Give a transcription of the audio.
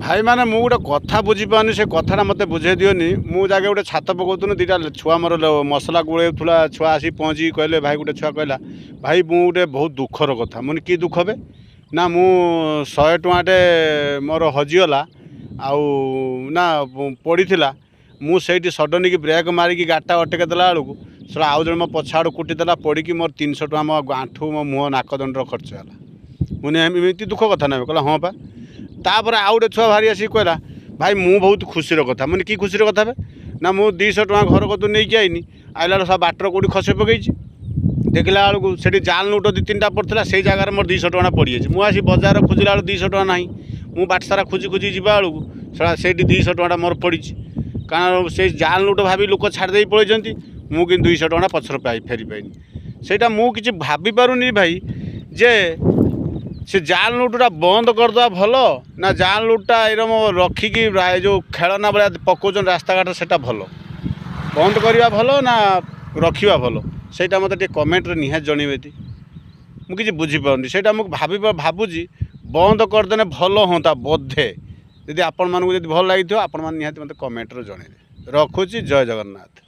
भाई मैंने मु गोटे कथा बुझीपानी से कथा मत बुझे दियोनी मु जाके गोटे छात पकाउन दुटा छुआ मोर मसला गोड़ेला छुआ आसी पहुँची कहले भाई गोटे छुआ कहला भाई मु गोटे बहुत दुखर कथा मुझे कि दुख बे ना मु 100 टुआटे मोर हजिगला आउ ना पड़ा मुझे सडन की ब्रेक मारिकी गाड़टा अटके देला बेलू से आउ जन मो पछ आड़ कुटीदेला पड़ी मोर 300 टଙ୍କା मो आंठू मो मुँह नाकदंड खर्च है मुझे एमती दुख कथा ना कहला हाँ पा तापर आउ गोटे छुआ भारी आसिक कहला भाई मु बहुत खुशीर कथा मैंने कि खुशीर कथा बे ना मु 200 टଙ୍କା घर कतु नहीं आईनी आइला सब बाटर कौटी खसे पकई देखला बेलू से जाल नोट 2-3टा पड़ता से जगार मोर 200 टଙ୍କା पड़ जाए मुझे बजार खोजला 200 टଙ୍କା ना मु बाट सारा खोजी खोजी जा बेलू से 200 टଙ୍କା मोर पड़ी कारण से जाल नोट भाभी लोक छाड़ी पलैंती मुझे 200 टଙ୍କା पछर फेरी पाइनि से मुझे भाभी पारुनी भाई जे से जाल नोटा बंद करदे भल ना जाल नोटा एरम रखिकी जो खेलना भाया पकाउन रास्ता घाट से भल बंद करवा भल ना रखा भल से मत कमेंट निहाती जनइबे मुझे बुझीपार से मुझे भावुची बंद करदे भल हाँ बोधे यदि आपण मानक भल लगी आपण मैंने निहाती मत कमेंट जनइबे रखुची जय जगन्नाथ।